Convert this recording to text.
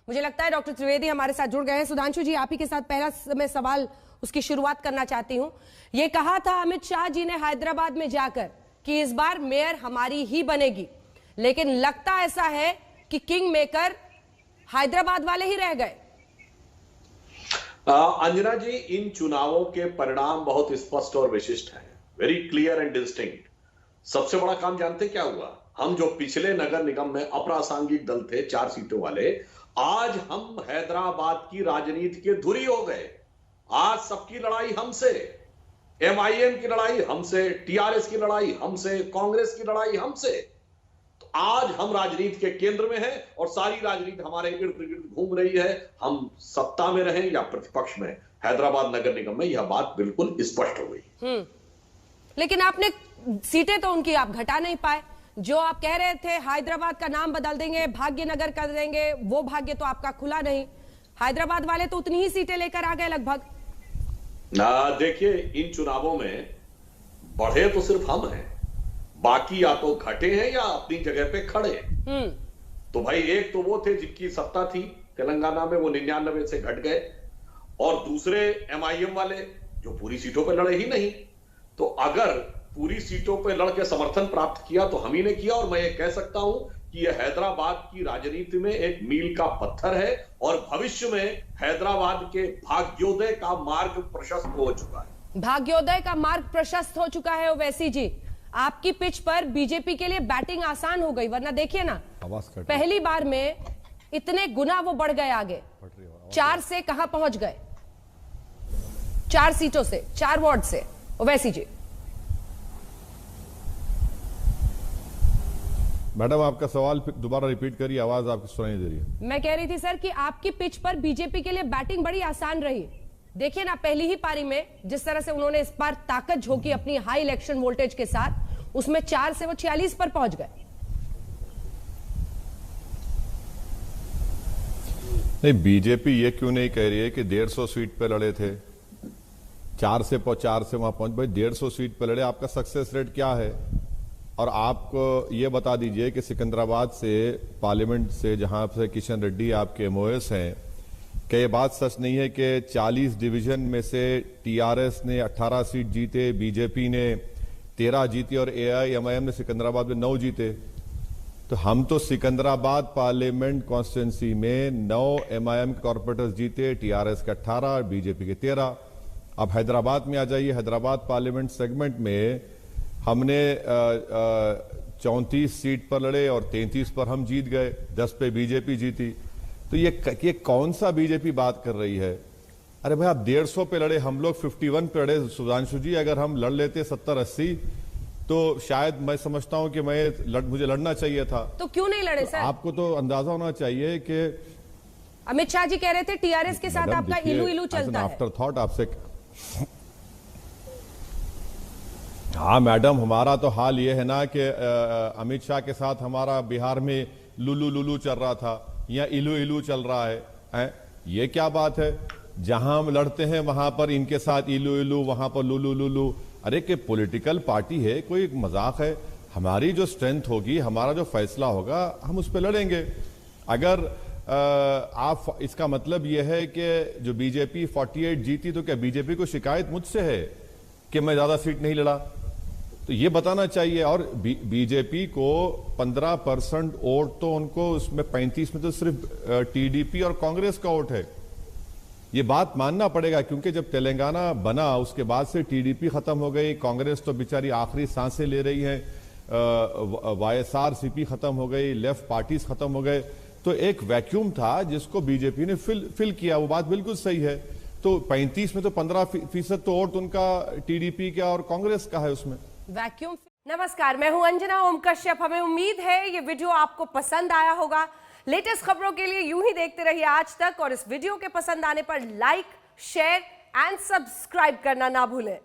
मुझे लगता है डॉक्टर त्रिवेदी हमारे साथ जुड़ गए हैं। सुधांशु जी, आप ही के साथ पहला मैं सवाल उसकी शुरुआत करना चाहती हूं। ये कहा था अमित शाह जी ने हैदराबाद में जाकर कि इस बार मेयर हमारी ही बनेगी, लेकिन लगता ऐसा है कि किंग मेकर हैदराबाद वाले ही रह गए। अंजना जी, इन चुनावों के परिणाम बहुत स्पष्ट और विशिष्ट हैं, वेरी क्लियर एंड डिस्टिंक्ट। सबसे बड़ा काम जानते क्या हुआ? हम जो पिछले नगर निगम में अप्रासंगिक दल थे 4 सीटों वाले, आज हम हैदराबाद की राजनीति के धुरी हो गए। आज सबकी लड़ाई हमसे, एमआईएम की लड़ाई हमसे, टीआरएस की लड़ाई हमसे, कांग्रेस की लड़ाई हमसे। तो आज हम राजनीति के केंद्र में हैं और सारी राजनीति हमारे इर्द गिर्द घूम रही है। हम सत्ता में रहें या प्रतिपक्ष में, हैदराबाद नगर निगम में यह बात बिल्कुल स्पष्ट हो गई। लेकिन आपने सीटें तो उनकी आप घटा नहीं पाए। जो आप कह रहे थे हैदराबाद का नाम बदल देंगे, भाग्यनगर कर देंगे, वो भाग्य तो आपका खुला नहीं। हैदराबाद वाले तो उतनी ही सीटें लेकर आ गए लगभग। देखिए, इन चुनावों में बढ़े तो सिर्फ हम हैं, बाकी या तो घटे हैं या अपनी जगह पे खड़े हैं। तो भाई, एक तो वो थे जिनकी सत्ता थी तेलंगाना में, वो 99 से घट गए, और दूसरे एमआईएम वाले जो पूरी सीटों पे लड़े ही नहीं। तो अगर पूरी सीटों पे लड़ के समर्थन प्राप्त किया तो हम ही ने किया, और मैं ये कह सकता हूं कि यह हैदराबाद की राजनीति में एक मील का पत्थर है, और भविष्य में हैदराबाद के भाग्योदय का मार्ग प्रशस्त हो चुका है। भाग्योदय का मार्ग प्रशस्त हो चुका है। ओवैसी जी, आपकी पिच पर बीजेपी के लिए बैटिंग आसान हो गई, वरना देखिए ना, पहली बार में इतने गुना वो बढ़ गए आगे। 4 से कहां पहुंच गए? 4 सीटों से, 4 वार्ड से। ओवैसी जी, मैडम आपका सवाल दोबारा रिपीट करिए, आवाज आपकी सुनाई दे रही है। मैं कह रही थी सर कि आपकी पिच पर बीजेपी के लिए बैटिंग बड़ी आसान रही। देखिए ना, पहली ही पारी में जिस तरह से उन्होंने इस बार ताकत झोंकी अपनी हाई इलेक्शन वोल्टेज के साथ, उसमें 4 से वो 46 पर पहुंच गए। नहीं, बीजेपी ये क्यों नहीं कह रही है कि 150 सीट पे लड़े थे, 4 से वहां पहुंच। भाई 150 सीट पे लड़े, आपका सक्सेस रेट क्या है? और आप ये बता दीजिए कि सिकंदराबाद से पार्लियामेंट से, जहां से किशन रेड्डी आपके एमओएस हैं, क्या ये बात सच नहीं है कि 40 डिवीजन में से टीआरएस ने 18 सीट जीते, बीजेपी ने 13 जीती और एआईएमआईएम ने सिकंदराबाद में 9 जीते? तो हम तो सिकंदराबाद पार्लियामेंट कॉन्स्टिट्यूंसी में 9 एमआईएम के कॉर्पोरेटर्स जीते, टीआरएस के 18, बीजेपी के 13। अब हैदराबाद में आ जाइए, हैदराबाद पार्लियामेंट सेगमेंट में हमने 34 सीट पर लड़े और 33 पर हम जीत गए, 10 पे बीजेपी जीती। तो ये कौन सा बीजेपी बात कर रही है? अरे भाई, आप 150 पे लड़े, हम लोग 51 पे लड़े। सुधांशु जी, अगर हम लड़ लेते 70-80 तो शायद मैं समझता हूं कि मुझे लड़ना चाहिए था। तो क्यों नहीं लड़े सर? आपको तो अंदाजा होना चाहिए कि अमित शाह जी कह रहे थे टीआरएस के साथ आपका इलू इलू चलता है। आफ्टर थॉट आपसे, हाँ मैडम, हमारा तो हाल ये है ना कि अमित शाह के साथ हमारा बिहार में लुलू लुलू चल रहा था, या इलू इलू चल रहा है। ये क्या बात है? जहां हम लड़ते हैं वहां पर इनके साथ इलू इलू, वहां पर लुलू लुलू। अरे कि पॉलिटिकल पार्टी है, कोई मजाक है? हमारी जो स्ट्रेंथ होगी, हमारा जो फैसला होगा, हम उस पर लड़ेंगे। अगर आप, इसका मतलब यह है कि जो बीजेपी 48 जीती, तो क्या बीजेपी को शिकायत मुझसे है कि मैं ज्यादा सीट नहीं लड़ा? तो ये बताना चाहिए। और बीजेपी को 15% वोट तो उनको, उसमें 35 में तो सिर्फ टीडीपी और कांग्रेस का वोट है। ये बात मानना पड़ेगा, क्योंकि जब तेलंगाना बना उसके बाद से टीडीपी खत्म हो गई, कांग्रेस तो बेचारी आखिरी सांसें ले रही है, वाईएसआरसीपी खत्म हो गई, लेफ्ट पार्टीज खत्म हो गए। तो एक वैक्यूम था जिसको बीजेपी ने फिल किया। वो बात बिल्कुल सही है। तो 35 में तो 15% तो वोट उनका टीडीपी का और कांग्रेस का है उसमें। वैक्यूम। नमस्कार, मैं हूं अंजना ओम कश्यप। हमें उम्मीद है ये वीडियो आपको पसंद आया होगा। लेटेस्ट खबरों के लिए यूं ही देखते रहिए आज तक, और इस वीडियो के पसंद आने पर लाइक, शेयर एंड सब्सक्राइब करना ना भूलें।